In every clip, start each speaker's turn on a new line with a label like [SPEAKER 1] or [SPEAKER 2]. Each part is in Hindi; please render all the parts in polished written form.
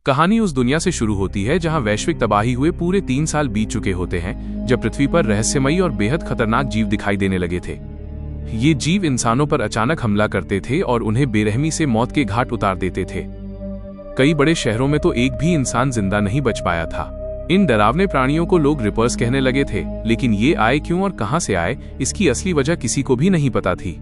[SPEAKER 1] कहानी उस दुनिया से शुरू होती है जहां वैश्विक तबाही हुए पूरे 3 साल बीत चुके होते हैं, जब पृथ्वी पर रहस्यमयी और बेहद खतरनाक जीव दिखाई देने लगे थे। ये जीव इंसानों पर अचानक हमला करते थे और उन्हें बेरहमी से मौत के घाट उतार देते थे। कई बड़े शहरों में तो एक भी इंसान जिंदा नहीं बच पाया था। इन डरावने प्राणियों को लोग रिपर्स कहने लगे थे, लेकिन ये आए क्यों और कहां से आए, इसकी असली वजह किसी को भी नहीं पता थी।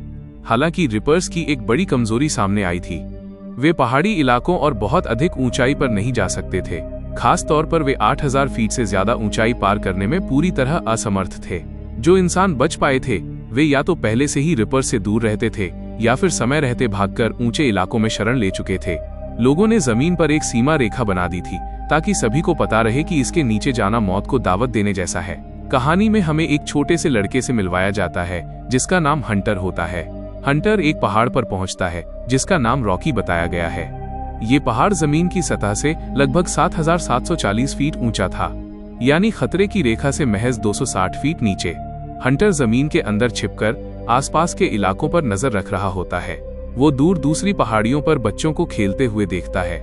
[SPEAKER 1] हालांकि रिपर्स की एक बड़ी कमजोरी सामने आई थी। वे पहाड़ी इलाकों और बहुत अधिक ऊंचाई पर नहीं जा सकते थे। खास तौर पर वे 8000 फीट से ज्यादा ऊंचाई पार करने में पूरी तरह असमर्थ थे। जो इंसान बच पाए थे वे या तो पहले से ही रिपर्स से दूर रहते थे या फिर समय रहते भागकर ऊंचे इलाकों में शरण ले चुके थे। लोगों ने जमीन पर एक सीमा रेखा बना दी थी ताकि सभी को पता रहे कि इसके नीचे जाना मौत को दावत देने जैसा है। कहानी में हमें एक छोटे से लड़के से मिलवाया जाता है जिसका नाम हंटर होता है। हंटर एक पहाड़ पर पहुंचता है जिसका नाम रॉकी बताया गया है। ये पहाड़ जमीन की सतह से लगभग 7740 फीट ऊंचा था, यानी खतरे की रेखा से महज 260 फीट नीचे। हंटर जमीन के अंदर छिपकर आसपास के इलाकों पर नजर रख रहा होता है। वो दूर दूसरी पहाड़ियों पर बच्चों को खेलते हुए देखता है।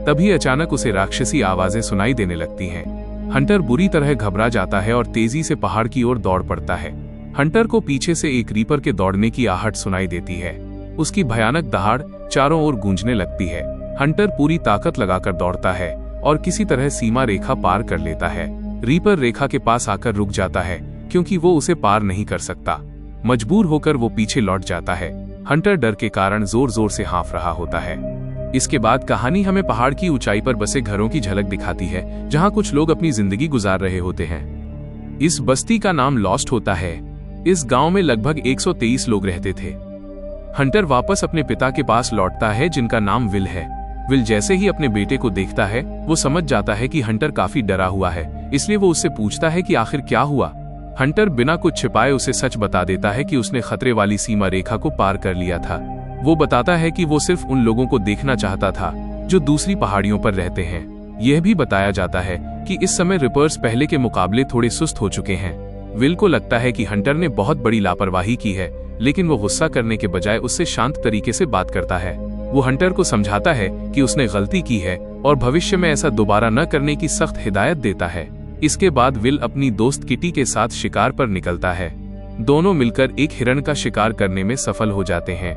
[SPEAKER 1] तभी अचानक उसे राक्षसी आवाजें सुनाई देने लगती हैं। हंटर बुरी तरह घबरा जाता है और तेजी से पहाड़ की ओर दौड़ पड़ता है। हंटर को पीछे से एक रीपर के दौड़ने की आहट सुनाई देती है। उसकी भयानक दहाड़ चारों ओर गूंजने लगती है। हंटर पूरी ताकत लगाकर दौड़ता है और किसी तरह सीमा रेखा पार कर लेता है। रीपर रेखा के पास आकर रुक जाता है क्योंकि वो उसे पार नहीं कर सकता। मजबूर होकर वो पीछे लौट जाता है। हंटर डर के कारण जोर जोर से हाँफ रहा होता है। इसके बाद कहानी हमें पहाड़ की ऊंचाई पर बसे घरों की झलक दिखाती है जहां कुछ लोग अपनी जिंदगी गुजार रहे होते हैं। इस बस्ती का नाम लॉस्ट होता है। इस गांव में लगभग 123 लोग रहते थे। हंटर वापस अपने पिता के पास लौटता है जिनका नाम विल है। विल जैसे ही अपने बेटे को देखता है वो समझ जाता है कि हंटर काफी डरा हुआ है, इसलिए वो उससे पूछता है कि आखिर क्या हुआ। हंटर बिना कुछ छिपाए उसे सच बता देता है कि उसने खतरे वाली सीमा रेखा को पार कर लिया था। वो बताता है कि वो सिर्फ उन लोगों को देखना चाहता था जो दूसरी पहाड़ियों पर रहते हैं। यह भी बताया जाता है कि इस समय रिपर्स पहले के मुकाबले थोड़े सुस्त हो चुके हैं। विल को लगता है कि हंटर ने बहुत बड़ी लापरवाही की है, लेकिन वो गुस्सा करने के बजाय उससे शांत तरीके से बात करता है। वो हंटर को समझाता है कि उसने गलती की है और भविष्य में ऐसा दोबारा न करने की सख्त हिदायत देता है। इसके बाद विल अपनी दोस्त किटी के साथ शिकार पर निकलता है। दोनों मिलकर एक हिरण का शिकार करने में सफल हो जाते हैं।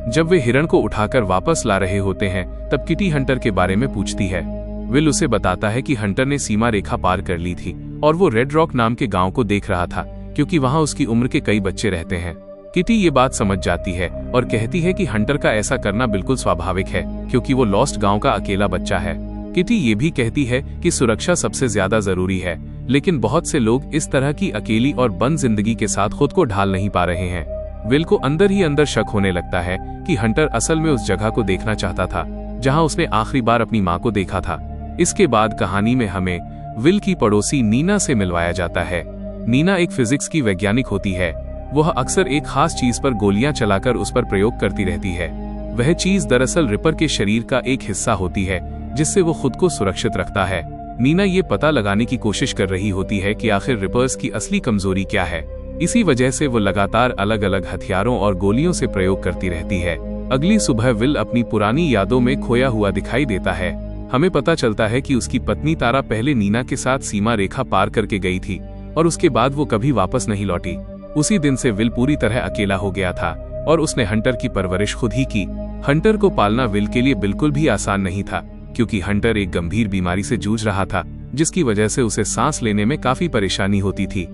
[SPEAKER 1] जब वे हिरण को उठाकर वापस ला रहे होते हैं तब किटी हंटर के बारे में पूछती है। विल उसे बताता है कि हंटर ने सीमा रेखा पार कर ली थी और वो रेड रॉक नाम के गांव को देख रहा था क्योंकि वहां उसकी उम्र के कई बच्चे रहते हैं। किटी ये बात समझ जाती है और कहती है कि हंटर का ऐसा करना बिल्कुल स्वाभाविक है क्योंकि वो लॉस्ट गांव का अकेला बच्चा है। किटी ये भी कहती है कि सुरक्षा सबसे ज्यादा जरूरी है, लेकिन बहुत से लोग इस तरह की अकेली और बंद जिंदगी के साथ खुद को ढाल नहीं पा रहे हैं। विल को अंदर ही अंदर शक होने लगता है कि हंटर असल में उस जगह को देखना चाहता था जहां उसने आखिरी बार अपनी मां को देखा था। इसके बाद कहानी में हमें विल की पड़ोसी नीना से मिलवाया जाता है। नीना एक फिजिक्स की वैज्ञानिक होती है। वह अक्सर एक खास चीज पर गोलियां चलाकर उस पर प्रयोग करती रहती है। वह चीज दरअसल रिपर के शरीर का एक हिस्सा होती है जिससे वो खुद को सुरक्षित रखता है। नीना ये पता लगाने की कोशिश कर रही होती है कि आखिर रिपर्स की असली कमजोरी क्या है। इसी वजह से वो लगातार अलग अलग हथियारों और गोलियों से प्रयोग करती रहती है। अगली सुबह विल अपनी पुरानी यादों में खोया हुआ दिखाई देता है। हमें पता चलता है कि उसकी पत्नी तारा पहले नीना के साथ सीमा रेखा पार करके गई थी और उसके बाद वो कभी वापस नहीं लौटी। उसी दिन से विल पूरी तरह अकेला हो गया था और उसने हंटर की परवरिश खुद ही की। हंटर को पालना विल के लिए बिल्कुल भी आसान नहीं था क्योंकि हंटर एक गंभीर बीमारी से जूझ रहा था जिसकी वजह से उसे सांस लेने में काफी परेशानी होती थी।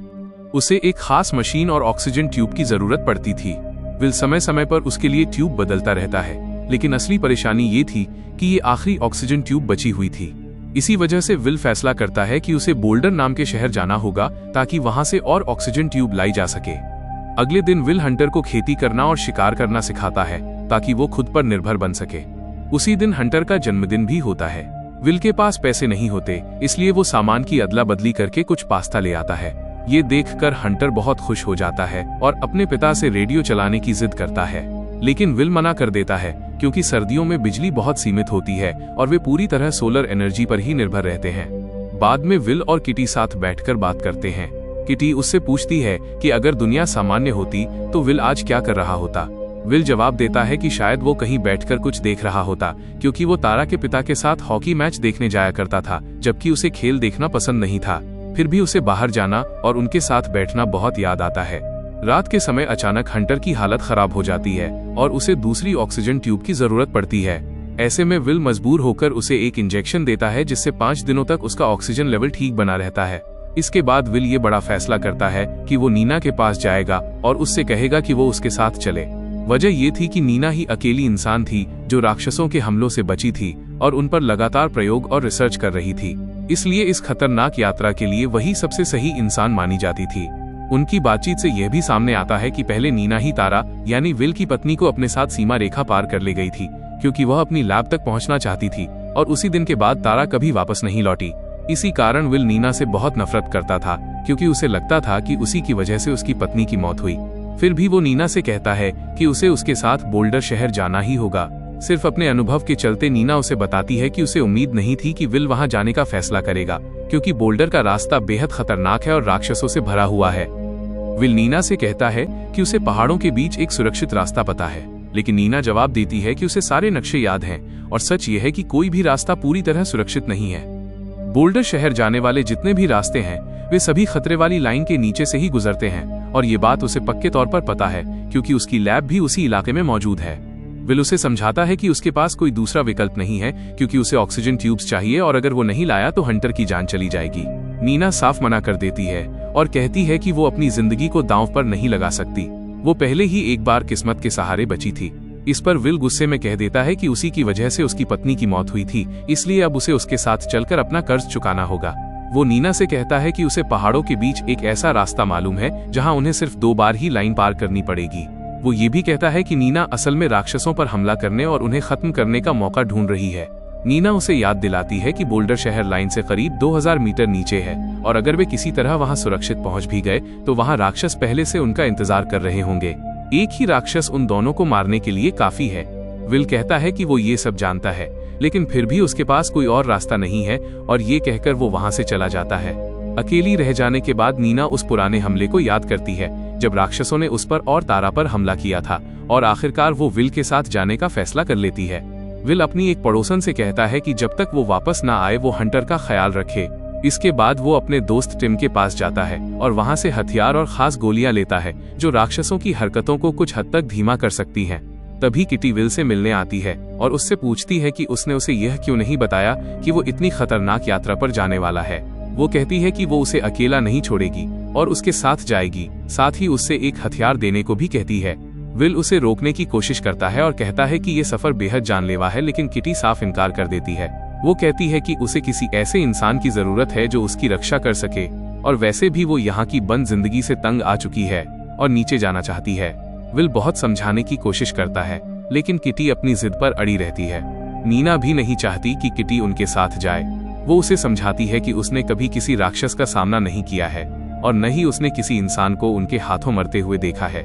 [SPEAKER 1] उसे एक खास मशीन और ऑक्सीजन ट्यूब की जरूरत पड़ती थी। विल समय समय पर उसके लिए ट्यूब बदलता रहता है, लेकिन असली परेशानी ये थी कि ये आखिरी ऑक्सीजन ट्यूब बची हुई थी। इसी वजह से विल फैसला करता है कि उसे बोल्डर नाम के शहर जाना होगा ताकि वहां से और ऑक्सीजन ट्यूब लाई जा सके। अगले दिन विल हंटर को खेती करना और शिकार करना सिखाता है ताकि वो खुद पर निर्भर बन सके। उसी दिन हंटर का जन्मदिन भी होता है। विल के पास पैसे नहीं होते, इसलिए वो सामान की अदला बदली करके कुछ पास्ता ले आता है। ये देखकर हंटर बहुत खुश हो जाता है और अपने पिता से रेडियो चलाने की जिद करता है, लेकिन विल मना कर देता है क्योंकि सर्दियों में बिजली बहुत सीमित होती है और वे पूरी तरह सोलर एनर्जी पर ही निर्भर रहते हैं। बाद में विल और किटी साथ बैठकर बात करते हैं। किटी उससे पूछती है कि अगर दुनिया सामान्य होती तो विल आज क्या कर रहा होता। विल जवाब देता है कि शायद वो कहीं बैठकर कुछ देख रहा होता, क्योंकि वो तारा के पिता के साथ हॉकी मैच देखने जाया करता था, जबकि उसे खेल देखना पसंद नहीं था। फिर भी उसे बाहर जाना और उनके साथ बैठना बहुत याद आता है। रात के समय अचानक हंटर की हालत खराब हो जाती है और उसे दूसरी ऑक्सीजन ट्यूब की जरूरत पड़ती है। ऐसे में विल मजबूर होकर उसे एक इंजेक्शन देता है, जिससे 5 दिनों तक उसका ऑक्सीजन लेवल ठीक बना रहता है। इसके बाद विल ये बड़ा फैसला करता है कि वो नीना के पास जाएगा और उससे कहेगा कि वो उसके साथ चले। वजह ये थी कि नीना ही अकेली इंसान थी जो राक्षसों के हमलों से बची थी और उन पर लगातार प्रयोग और रिसर्च कर रही थी, इसलिए इस खतरनाक यात्रा के लिए वही सबसे सही इंसान मानी जाती थी। उनकी बातचीत से यह भी सामने आता है कि पहले नीना ही तारा यानी विल की पत्नी को अपने साथ सीमा रेखा पार कर ले गई थी, क्योंकि वह अपनी लैब तक पहुंचना चाहती थी, और उसी दिन के बाद तारा कभी वापस नहीं लौटी। इसी कारण विल नीना से बहुत नफरत करता था, क्योंकि उसे लगता था कि उसी की वजह से उसकी पत्नी की मौत हुई। फिर भी वो नीना से कहता है कि उसे उसके साथ बोल्डर शहर जाना ही होगा। सिर्फ अपने अनुभव के चलते नीना उसे बताती है कि उसे उम्मीद नहीं थी कि विल वहां जाने का फैसला करेगा, क्योंकि बोल्डर का रास्ता बेहद खतरनाक है और राक्षसों से भरा हुआ है। विल नीना से कहता है कि उसे पहाड़ों के बीच एक सुरक्षित रास्ता पता है, लेकिन नीना जवाब देती है कि उसे सारे नक्शे याद हैं और सच ये है कि कोई भी रास्ता पूरी तरह सुरक्षित नहीं है। बोल्डर शहर जाने वाले जितने भी रास्ते हैं वे सभी खतरे वाली लाइन के नीचे से ही गुजरते हैं, और ये बात उसे पक्के तौर पर पता है, क्योंकि उसकी लैब भी उसी इलाके में मौजूद है। विल उसे समझाता है कि उसके पास कोई दूसरा विकल्प नहीं है, क्योंकि उसे ऑक्सीजन ट्यूब्स चाहिए और अगर वो नहीं लाया तो हंटर की जान चली जाएगी। नीना साफ मना कर देती है और कहती है कि वो अपनी जिंदगी को दांव पर नहीं लगा सकती। वो पहले ही एक बार किस्मत के सहारे बची थी। इस पर विल गुस्से में कह देता है कि उसी की वजह से उसकी पत्नी की मौत हुई थी, इसलिए अब उसे उसके साथ चलकर अपना कर्ज चुकाना होगा। वो नीना से कहता है कि उसे पहाड़ों के बीच एक ऐसा रास्ता मालूम है जहां उन्हें सिर्फ 2 बार ही लाइन पार करनी पड़ेगी। वो ये भी कहता है कि नीना असल में राक्षसों पर हमला करने और उन्हें खत्म करने का मौका ढूंढ रही है। नीना उसे याद दिलाती है कि बोल्डर शहर लाइन से करीब 2000 मीटर नीचे है, और अगर वे किसी तरह वहां सुरक्षित पहुंच भी गए तो वहां राक्षस पहले से उनका इंतजार कर रहे होंगे। एक ही राक्षस उन दोनों को मारने के लिए काफी है। विल कहता है कि वो ये सब जानता है, लेकिन फिर भी उसके पास कोई और रास्ता नहीं है, और ये कहकर वो वहां से चला जाता है। अकेली रह जाने के बाद नीना उस पुराने हमले को याद करती है जब राक्षसों ने उस पर और तारा पर हमला किया था, और आखिरकार वो विल के साथ जाने का फैसला कर लेती है। विल अपनी एक पड़ोसन से कहता है कि जब तक वो वापस ना आए वो हंटर का ख्याल रखे। इसके बाद वो अपने दोस्त टिम के पास जाता है और वहां से हथियार और खास गोलियां लेता है जो राक्षसों की हरकतों को कुछ हद तक धीमा कर सकती हैं। तभी किटी विल से मिलने आती है और उससे पूछती है कि उसने उसे यह क्यों नहीं बताया कि वो इतनी खतरनाक यात्रा पर जाने वाला है। वो कहती है कि वो उसे अकेला नहीं छोड़ेगी और उसके साथ जाएगी, साथ ही उससे एक हथियार देने को भी कहती है। विल उसे रोकने की कोशिश करता है और कहता है कि ये सफर बेहद जानलेवा है, लेकिन किटी साफ इनकार कर देती है। वो कहती है कि उसे किसी ऐसे इंसान की जरूरत है जो उसकी रक्षा कर सके, और वैसे भी वो यहाँ की बंद जिंदगी से तंग आ चुकी है और नीचे जाना चाहती है। विल बहुत समझाने की कोशिश करता है, लेकिन किटी अपनी जिद पर अड़ी रहती है। नीना भी नहीं चाहती कि किटी उनके साथ जाए। वो उसे समझाती है कि उसने कभी किसी राक्षस का सामना नहीं किया है और न ही उसने किसी इंसान को उनके हाथों मरते हुए देखा है।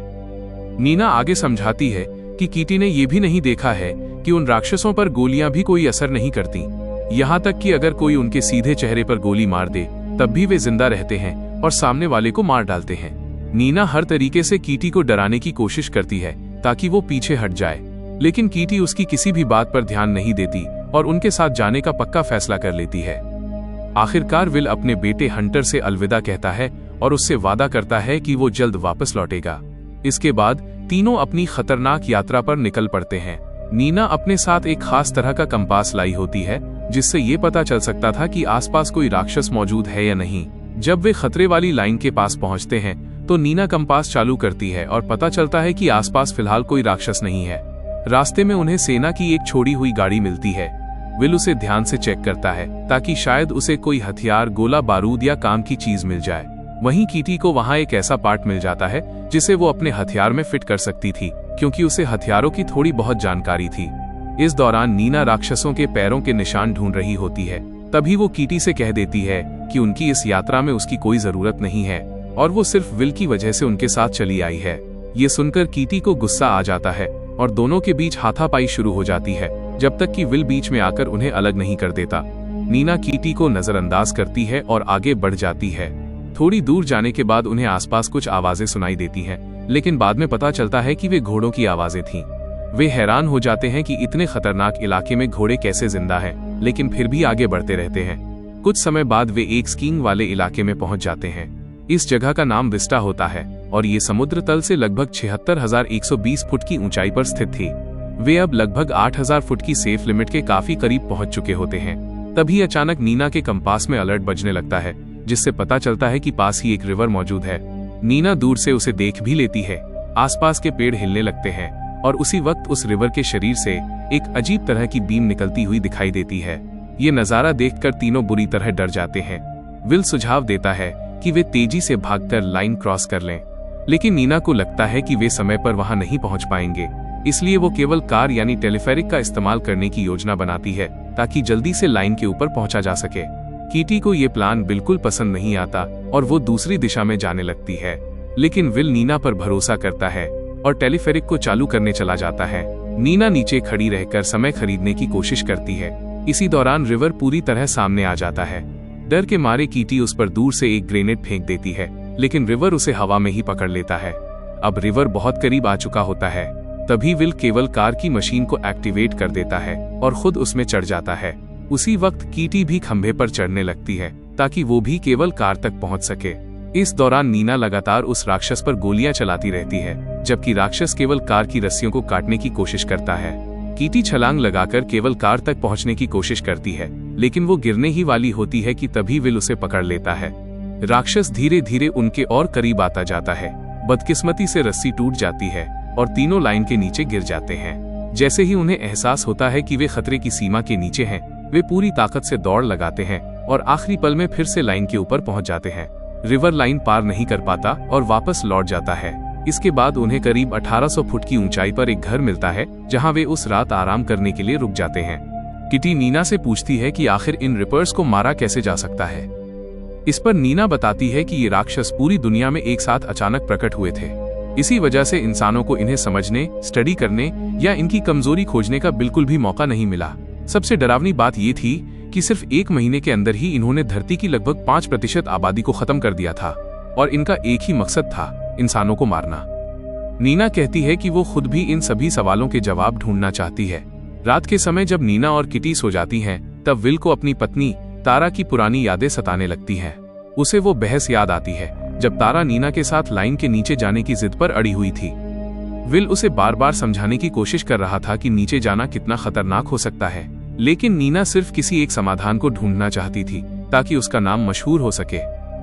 [SPEAKER 1] नीना आगे समझाती है कि किटी ने यह भी नहीं देखा है कि उन राक्षसों पर गोलियां भी कोई असर नहीं करती, यहाँ तक कि अगर कोई उनके सीधे चेहरे पर गोली मार दे तब भी वे जिंदा रहते हैं और सामने वाले को मार डालते हैं। नीना हर तरीके से किटी को डराने की कोशिश करती है ताकि वो पीछे हट जाए, लेकिन किटी उसकी किसी भी बात पर ध्यान नहीं देती और उनके साथ जाने का पक्का फैसला कर लेती है। आखिरकार विल अपने बेटे हंटर से अलविदा कहता है और उससे वादा करता है कि वो जल्द वापस लौटेगा। इसके बाद तीनों अपनी खतरनाक यात्रा पर निकल पड़ते हैं। नीना अपने साथ एक खास तरह का कंपास लाई होती है जिससे ये पता चल सकता था कि आसपास कोई राक्षस मौजूद है या नहीं। जब वे खतरे वाली लाइन के पास पहुंचते हैं तो नीना कंपास चालू करती है और पता चलता है कि आसपास फिलहाल कोई राक्षस नहीं है। रास्ते में उन्हें सेना की एक छोड़ी हुई गाड़ी मिलती है। विल उसे ध्यान से चेक करता है ताकि शायद उसे कोई हथियार, गोला बारूद या काम की चीज मिल जाए। वहीं किटी को वहां एक ऐसा पार्ट मिल जाता है जिसे वो अपने हथियार में फिट कर सकती थी, क्योंकि उसे हथियारों की थोड़ी बहुत जानकारी थी। इस दौरान नीना राक्षसों के पैरों के निशान ढूंढ रही होती है। तभी वो किटी से कह देती है कि उनकी इस यात्रा में उसकी कोई जरूरत नहीं है और वो सिर्फ विल की वजह से उनके साथ चली आई है। ये सुनकर किटी को गुस्सा आ जाता है और दोनों के बीच हाथापाई शुरू हो जाती है, जब तक कि विल बीच में आकर उन्हें अलग नहीं कर देता। नीना किटी को नजरअंदाज करती है और आगे बढ़ जाती है। थोड़ी दूर जाने के बाद उन्हें आसपास कुछ आवाजें सुनाई देती हैं, लेकिन बाद में पता चलता है कि वे घोड़ों की आवाजें थीं। वे हैरान हो जाते हैं कि इतने खतरनाक इलाके में घोड़े कैसे जिंदा हैं, लेकिन फिर भी आगे बढ़ते रहते हैं। कुछ समय बाद वे एक स्कीइंग वाले इलाके में पहुंच जाते हैं। इस जगह का नाम विस्टा होता है और ये समुद्र तल से लगभग 76,120 फुट की ऊंचाई पर स्थित थी। वे अब लगभग 8,000 फुट की सेफ लिमिट के काफी करीब पहुंच चुके होते हैं। तभी अचानक नीना के कंपास में अलर्ट बजने लगता है, जिससे पता चलता है कि पास ही एक रिवर मौजूद है। नीना दूर से उसे देख भी लेती है। आसपास के पेड़ हिलने लगते हैं और उसी वक्त उस रिवर के शरीर से एक अजीब तरह की बीम निकलती हुई दिखाई देती है। ये नजारा देखकर तीनों बुरी तरह डर जाते हैं। विल सुझाव देता है कि वे तेजी से भागकर लाइन क्रॉस कर लें, लेकिन नीना को लगता है कि वे समय पर वहां नहीं पहुंच पाएंगे। इसलिए वो केवल कार यानी टेलीफेरिक का इस्तेमाल करने की योजना बनाती है ताकि जल्दी से लाइन के ऊपर पहुंचा जा सके। कीटी को ये प्लान बिल्कुल पसंद नहीं आता और वो दूसरी दिशा में जाने लगती है, लेकिन विल नीना पर भरोसा करता है और टेलीफेरिक को चालू करने चला जाता है। नीना नीचे खड़ी रहकर समय खरीदने की कोशिश करती है। इसी दौरान रिवर पूरी तरह सामने आ जाता है। डर के मारे कीटी उस पर दूर से एक ग्रेनेड फेंक देती है, लेकिन रिवर उसे हवा में ही पकड़ लेता है। अब रिवर बहुत करीब आ चुका होता है। तभी विल केवल कार की मशीन को एक्टिवेट कर देता है और खुद उसमें चढ़ जाता है। उसी वक्त कीटी भी खंभे पर चढ़ने लगती है ताकि वो भी केवल कार तक पहुंच सके। इस दौरान नीना लगातार उस राक्षस पर गोलियां चलाती रहती है, जबकि राक्षस केवल कार की रस्सियों को काटने की कोशिश करता है। कीटी छलांग लगाकर केवल कार तक पहुंचने की कोशिश करती है, लेकिन वो गिरने ही वाली होती है कि तभी विल उसे पकड़ लेता है। राक्षस धीरे धीरे उनके और करीब आता जाता है। बदकिस्मती से रस्सी टूट जाती है और तीनों लाइन के नीचे गिर जाते हैं। जैसे ही उन्हें एहसास होता है कि वे खतरे की सीमा के नीचे हैं, वे पूरी ताकत से दौड़ लगाते हैं और आखिरी पल में फिर से लाइन के ऊपर पहुंच जाते हैं। रिवर लाइन पार नहीं कर पाता और वापस लौट जाता है। इसके बाद उन्हें करीब 1800 फुट की ऊंचाई पर एक घर मिलता है, जहां वे उस रात आराम करने के लिए रुक जाते हैं। किटी नीना से पूछती है कि आखिर इन रिपर्स को मारा कैसे जा सकता है। इस पर नीना बताती है कि ये राक्षस पूरी दुनिया में एक साथ अचानक प्रकट हुए थे। इसी वजह से इंसानों को इन्हें समझने, स्टडी करने या इनकी कमजोरी खोजने का बिल्कुल भी मौका नहीं मिला। सबसे डरावनी बात ये थी कि सिर्फ 1 महीने के अंदर ही इन्होंने धरती की लगभग 5% आबादी को खत्म कर दिया था और इनका एक ही मकसद था, इंसानों को मारना। नीना कहती है कि वो खुद भी इन सभी सवालों के जवाब ढूंढना चाहती है। रात के समय जब नीना और किटी सो जाती हैं, तब विल को अपनी पत्नी तारा की पुरानी यादें सताने लगती हैं। उसे वो बहस याद आती है जब तारा नीना के साथ लाइन के नीचे जाने की जिद पर अड़ी हुई थी। विल उसे बार बार समझाने की कोशिश कर रहा था कि नीचे जाना कितना खतरनाक हो सकता है, लेकिन नीना सिर्फ किसी एक समाधान को ढूंढना चाहती थी ताकि उसका नाम मशहूर हो सके।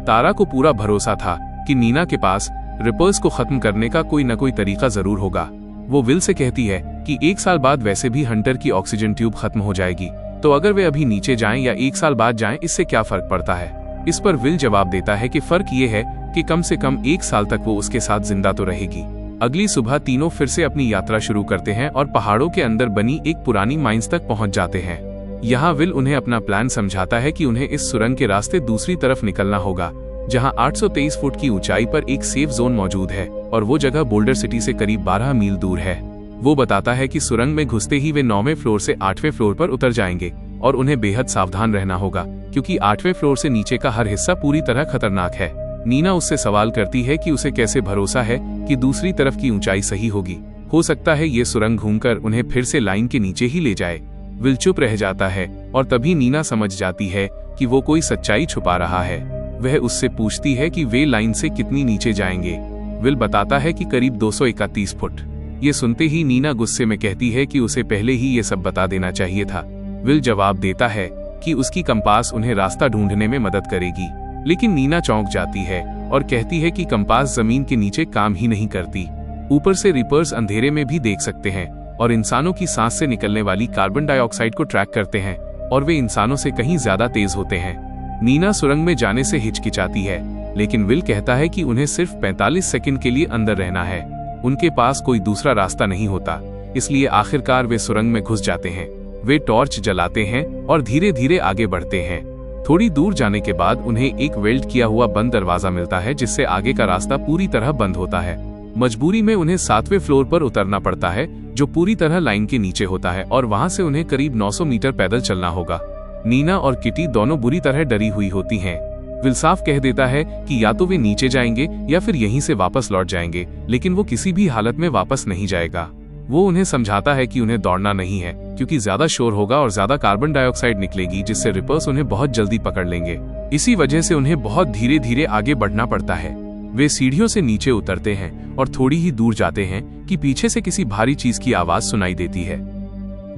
[SPEAKER 1] तारा को पूरा भरोसा था कि नीना के पास रिपर्स को खत्म करने का कोई न कोई तरीका जरूर होगा। वो विल से कहती है कि 1 साल बाद वैसे भी हंटर की ऑक्सीजन ट्यूब खत्म हो जाएगी, तो अगर वे अभी नीचे जाएं या 1 साल बाद जाएं, इससे क्या फर्क पड़ता है। इस पर विल जवाब देता है कि फर्क ये है कि कम से कम 1 साल तक वो उसके साथ जिंदा तो रहेगी। अगली सुबह तीनों फिर से अपनी यात्रा शुरू करते हैं और पहाड़ों के अंदर बनी एक पुरानी माइंस तक पहुंच जाते हैं। यहाँ विल उन्हें अपना प्लान समझाता है कि उन्हें इस सुरंग के रास्ते दूसरी तरफ निकलना होगा, जहां 823 फुट की ऊंचाई पर एक सेफ जोन मौजूद है और वो जगह बोल्डर सिटी से करीब 12 मील दूर है। वो बताता है कि सुरंग में घुसते ही वे 9वें फ्लोर से 8वें फ्लोर पर उतर जाएंगे और उन्हें बेहद सावधान रहना होगा, क्योंकि 8वें फ्लोर से नीचे का हर हिस्सा पूरी तरह खतरनाक है। नीना उससे सवाल करती है कि उसे कैसे भरोसा है कि दूसरी तरफ की ऊंचाई सही होगी। हो सकता है ये सुरंग घूमकर उन्हें फिर से लाइन के नीचे ही ले जाए। विल चुप रह जाता है और तभी नीना समझ जाती है कि वो कोई सच्चाई छुपा रहा है। वह उससे पूछती है कि वे लाइन से कितनी नीचे जाएंगे। विल बताता है कि करीब 231 फुट। ये सुनते ही नीना गुस्से में कहती है कि उसे पहले ही ये सब बता देना चाहिए था। विल जवाब देता है कि उसकी कंपास उन्हें रास्ता ढूंढने में मदद करेगी, लेकिन नीना चौंक जाती है और कहती है कि कंपास जमीन के नीचे काम ही नहीं करती। ऊपर से रिपर्स अंधेरे में भी देख सकते हैं और इंसानों की सांस से निकलने वाली कार्बन डाइऑक्साइड को ट्रैक करते हैं और वे इंसानों से कहीं ज्यादा तेज होते हैं। नीना सुरंग में जाने से हिचकिचाती है, लेकिन विल कहता है कि उन्हें सिर्फ 45 सेकंड के लिए अंदर रहना है। उनके पास कोई दूसरा रास्ता नहीं होता, इसलिए आखिरकार वे सुरंग में घुस जाते हैं। वे टॉर्च जलाते हैं और धीरे धीरे आगे बढ़ते हैं। थोड़ी दूर जाने के बाद उन्हें एक वेल्ड किया हुआ बंद दरवाजा मिलता है, जिससे आगे का रास्ता पूरी तरह बंद होता है। मजबूरी में उन्हें 7वें फ्लोर पर उतरना पड़ता है, जो पूरी तरह लाइन के नीचे होता है, और वहां से उन्हें करीब 900 मीटर पैदल चलना होगा। नीना और किटी दोनों बुरी तरह डरी हुई होती हैं। विल साफ कह देता है कि या तो वे नीचे जाएंगे या फिर यहीं से वापस लौट जाएंगे, लेकिन वो किसी भी हालत में वापस नहीं जाएगा। वो उन्हें समझाता है कि उन्हें दौड़ना नहीं है, क्योंकि ज्यादा शोर होगा और ज्यादा कार्बन डाइऑक्साइड निकलेगी, जिससे रिपर्स उन्हें बहुत जल्दी पकड़ लेंगे। इसी वजह से उन्हें बहुत धीरे धीरे आगे बढ़ना पड़ता है। वे सीढ़ियों से नीचे उतरते हैं और थोड़ी ही दूर जाते हैं कि पीछे से किसी भारी चीज की आवाज सुनाई देती है।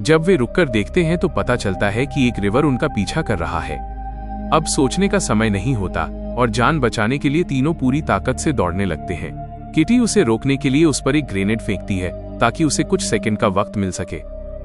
[SPEAKER 1] जब वे रुककर देखते हैं तो पता चलता है कि एक रिवर उनका पीछा कर रहा है। अब सोचने का समय नहीं होता और जान बचाने के लिए तीनों पूरी ताकत से दौड़ने लगते हैं। किटी उसे रोकने के लिए उस पर एक ग्रेनेड फेंकती है ताकि उसे कुछ सेकंड का वक्त मिल सके।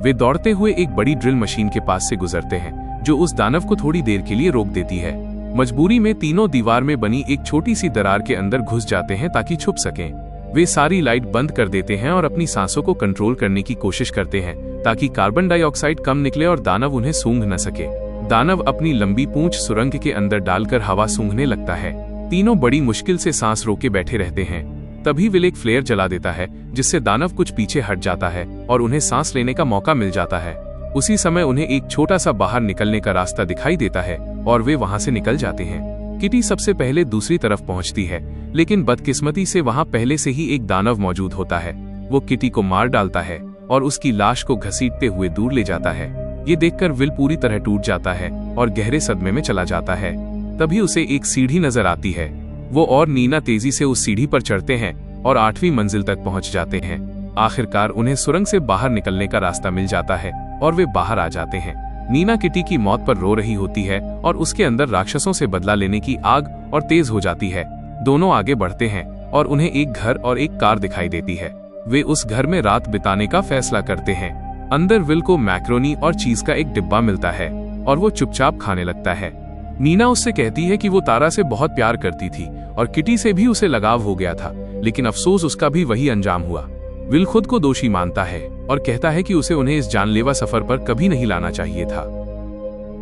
[SPEAKER 1] वे दौड़ते हुए एक बड़ी ड्रिल मशीन के पास से गुजरते हैं, जो उस दानव को थोड़ी देर के लिए रोक देती है। मजबूरी में तीनों दीवार में बनी एक छोटी सी दरार के अंदर घुस जाते हैं ताकि छुप सकें। वे सारी लाइट बंद कर देते हैं और अपनी सांसों को कंट्रोल करने की कोशिश करते हैं ताकि कार्बन डाइऑक्साइड कम निकले और दानव उन्हें सूंघ न सके। दानव अपनी लंबी पूंछ सुरंग के अंदर डालकर हवा सूंघने लगता है। तीनों बड़ी मुश्किल से सांस रोके बैठे रहते हैं। तभी विल एक फ्लेयर जला देता है, जिससे दानव कुछ पीछे हट जाता है और उन्हें सांस लेने का मौका मिल जाता है। उसी समय उन्हें एक छोटा सा बाहर निकलने का रास्ता दिखाई देता है और वे वहां से निकल जाते हैं। किटी सबसे पहले दूसरी तरफ पहुंचती है, लेकिन बदकिस्मती से वहां पहले से ही एक दानव मौजूद होता है। वो किटी को मार डालता है और उसकी लाश को घसीटते हुए दूर ले जाता है। ये देखकर विल पूरी तरह टूट जाता है और गहरे सदमे में चला जाता है। तभी उसे एक सीढ़ी नजर आती है। वो और नीना तेजी से उस सीढ़ी पर चढ़ते हैं और 8वीं मंजिल तक पहुंच जाते हैं। आखिरकार उन्हें सुरंग से बाहर निकलने का रास्ता मिल जाता है और वे बाहर आ जाते हैं। नीना किटी की मौत पर रो रही होती है और उसके अंदर राक्षसों से बदला लेने की आग और तेज हो जाती है। दोनों आगे बढ़ते हैं और उन्हें एक घर और एक कार दिखाई देती है। वे उस घर में रात बिताने का फैसला करते हैं। अंदर विल को मैक्रोनी और चीज का एक डिब्बा मिलता है और वो चुपचाप खाने लगता है। नीना उससे कहती है कि वो तारा से बहुत प्यार करती थी और किटी से भी उसे लगाव हो गया था, लेकिन अफसोस उसका भी वही अंजाम हुआ। विल खुद को दोषी मानता है और कहता है कि उसे उन्हें इस जानलेवा सफर पर कभी नहीं लाना चाहिए था।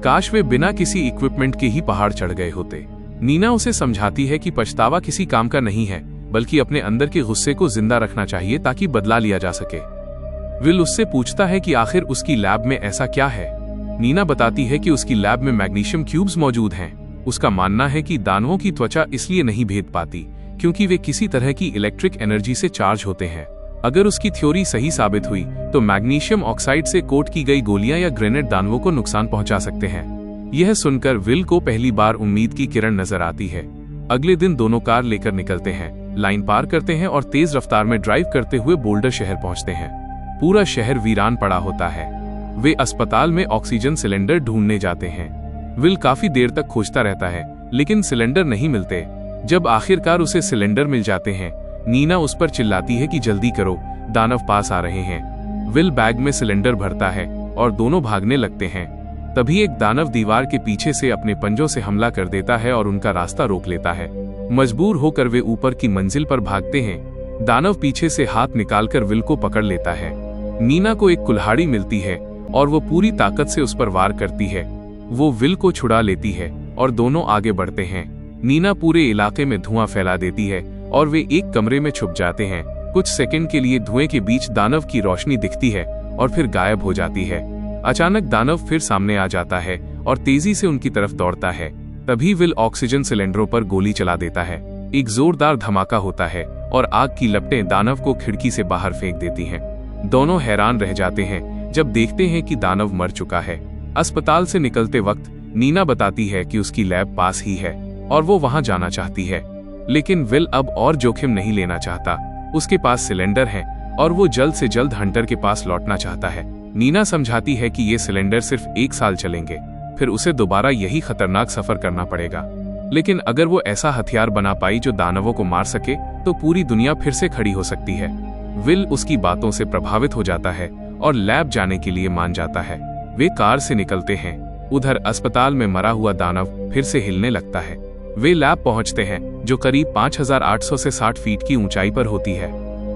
[SPEAKER 1] काश वे बिना किसी इक्विपमेंट के ही पहाड़ चढ़ गए होते। नीना उसे समझाती है कि पछतावा किसी काम का नहीं है, बल्कि अपने अंदर के गुस्से को जिंदा रखना चाहिए ताकि बदला लिया जा सके। विल उससे पूछता है कि आखिर उसकी लैब में ऐसा क्या है। नीना बताती है कि उसकी लैब में मैग्नीशियम क्यूब्स मौजूद हैं। उसका मानना है कि दानवों की त्वचा इसलिए नहीं भेद पाती क्योंकि वे किसी तरह की इलेक्ट्रिक एनर्जी से चार्ज होते हैं। अगर उसकी थ्योरी सही साबित हुई तो मैग्नीशियम ऑक्साइड से कोट की गई गोलियां या ग्रेनेड दानवों को नुकसान पहुंचा सकते हैं। यह सुनकर विल को पहली बार उम्मीद की किरण नजर आती है। अगले दिन दोनों कार लेकर निकलते हैं, लाइन पार करते हैं और तेज रफ्तार में ड्राइव करते हुए बोल्डर शहर पहुंचते हैं। पूरा शहर वीरान पड़ा होता है। वे अस्पताल में ऑक्सीजन सिलेंडर ढूंढने जाते हैं। विल काफी देर तक खोजता रहता है, लेकिन सिलेंडर नहीं मिलते। जब आखिरकार उसे सिलेंडर मिल जाते हैं, नीना उस पर चिल्लाती है कि जल्दी करो, दानव पास आ रहे हैं। विल बैग में सिलेंडर भरता है और दोनों भागने लगते हैं। तभी एक दानव दीवार के पीछे से अपने पंजों से हमला कर देता है और उनका रास्ता रोक लेता है। मजबूर होकर वे ऊपर की मंजिल पर भागते हैं। दानव पीछे से हाथ निकालकर विल को पकड़ लेता है। नीना को एक कुल्हाड़ी मिलती है और वो पूरी ताकत से उस पर वार करती है। वो विल को छुड़ा लेती है और दोनों आगे बढ़ते हैं। नीना पूरे इलाके में धुआं फैला देती है और वे एक कमरे में छुप जाते हैं। कुछ सेकंड के लिए धुएं के बीच दानव की रोशनी दिखती है और फिर गायब हो जाती है। अचानक दानव फिर सामने आ जाता है और तेजी से उनकी तरफ दौड़ता है। तभी विल ऑक्सीजन सिलेंडरों पर गोली चला देता है। एक जोरदार धमाका होता है और आग की लपटें दानव को खिड़की से बाहर फेंक देती हैं। दोनों हैरान रह जाते हैं जब देखते हैं कि दानव मर चुका है। अस्पताल से निकलते वक्त नीना बताती है कि उसकी लैब पास ही है और वो वहां जाना चाहती है, लेकिन विल अब और जोखिम नहीं लेना चाहता। उसके पास सिलेंडर है और वो जल्द से जल्द हंटर के पास लौटना चाहता है। नीना समझाती है कि ये सिलेंडर सिर्फ 1 साल चलेंगे, फिर उसे दोबारा यही खतरनाक सफर करना पड़ेगा। लेकिन अगर वो ऐसा हथियार बना पाई जो दानवों को मार सके तो पूरी दुनिया फिर से खड़ी हो सकती है। विल उसकी बातों से प्रभावित हो जाता है और लैब जाने के लिए मान जाता है। वे कार से निकलते हैं। उधर अस्पताल में मरा हुआ दानव फिर से हिलने लगता है। वे लैब पहुंचते हैं जो करीब 5800 से 60 फीट की ऊंचाई पर होती है।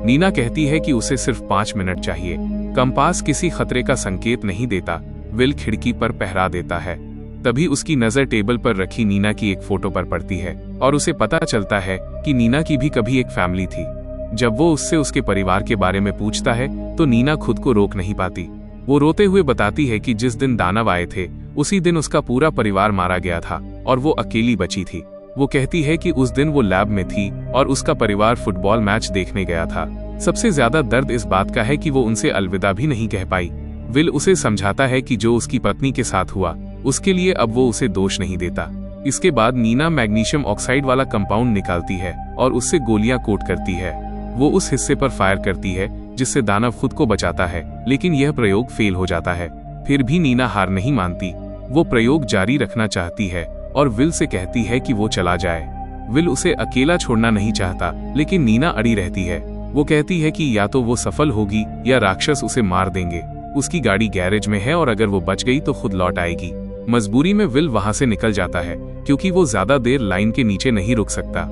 [SPEAKER 1] नीना कहती है कि उसे सिर्फ 5 मिनट चाहिए। कंपास किसी खतरे का संकेत नहीं देता। विल खिड़की पर पहरा देता है। तभी उसकी नजर टेबल पर रखी नीना की एक फोटो पर पड़ती है और उसे पता चलता है कि नीना की भी कभी एक फैमिली थी। जब वो उससे उसके परिवार के बारे में पूछता है तो नीना खुद को रोक नहीं पाती। वो रोते हुए बताती है कि जिस दिन दानव आए थे उसी दिन उसका पूरा परिवार मारा गया था और वो अकेली बची थी। वो कहती है कि उस दिन वो लैब में थी और उसका परिवार फुटबॉल मैच देखने गया था। सबसे ज्यादा दर्द इस बात का है कि वो उनसे अलविदा भी नहीं कह पाई। विल उसे समझाता है कि जो उसकी पत्नी के साथ हुआ उसके लिए अब वो उसे दोष नहीं देता। इसके बाद नीना मैग्नीशियम ऑक्साइड वाला कंपाउंड निकालती है और उससे गोलियां कोट करती है। वो उस हिस्से पर फायर करती है जिससे दानव खुद को बचाता है, लेकिन यह प्रयोग फेल हो जाता है। फिर भी नीना हार नहीं मानती। वो प्रयोग जारी रखना चाहती है और विल से कहती है कि वो चला जाए। विल उसे अकेला छोड़ना नहीं चाहता, लेकिन नीना अड़ी रहती है। वो कहती है कि या तो वो सफल होगी या राक्षस उसे मार देंगे। उसकी गाड़ी गैरेज में है और अगर वो बच गई तो खुद लौट आएगी। मजबूरी में विल वहां से निकल जाता है क्योंकि वो ज्यादा देर लाइन के नीचे नहीं रुक सकता।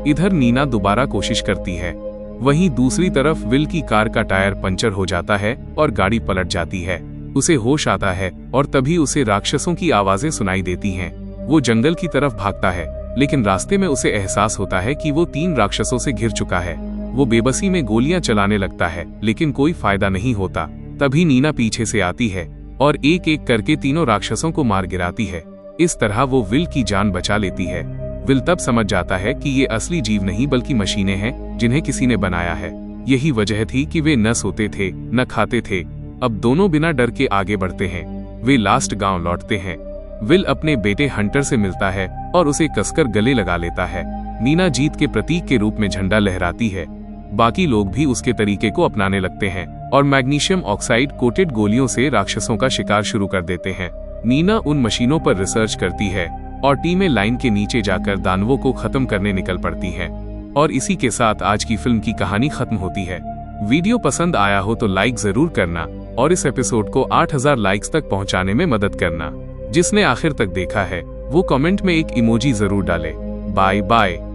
[SPEAKER 1] इधर नीना दोबारा कोशिश करती है। वहीं दूसरी तरफ विल की कार का टायर पंचर हो जाता है और गाड़ी पलट जाती है। उसे होश आता है और तभी उसे राक्षसों की आवाजें सुनाई देती हैं। वो जंगल की तरफ भागता है, लेकिन रास्ते में उसे एहसास होता है कि वो 3 राक्षसों से घिर चुका है। वो बेबसी में गोलियां चलाने लगता है, लेकिन कोई फायदा नहीं होता। तभी नीना पीछे से आती है और एक एक करके तीनों राक्षसों को मार गिराती है। इस तरह वो विल की जान बचा लेती है। विल तब समझ जाता है कि ये असली जीव नहीं बल्कि मशीनें हैं जिन्हें किसी ने बनाया है। यही वजह थी कि वे न सोते थे न खाते थे। अब दोनों बिना डर के आगे बढ़ते हैं। वे लास्ट गांव लौटते हैं। विल अपने बेटे हंटर से मिलता है और उसे कसकर गले लगा लेता है। नीना जीत के प्रतीक के रूप में झंडा लहराती है। बाकी लोग भी उसके तरीके को अपनाने लगते हैं और मैग्नीशियम ऑक्साइड कोटेड गोलियों से राक्षसों का शिकार शुरू कर देते हैं। नीना उन मशीनों पर रिसर्च करती है और टीमें लाइन के नीचे जाकर दानवों को खत्म करने निकल पड़ती हैं। और इसी के साथ आज की फिल्म की कहानी खत्म होती है। वीडियो पसंद आया हो तो लाइक जरूर करना और इस एपिसोड को 8000 लाइक्स तक पहुंचाने में मदद करना। जिसने आखिर तक देखा है वो कमेंट में एक इमोजी जरूर डाले। Bye bye.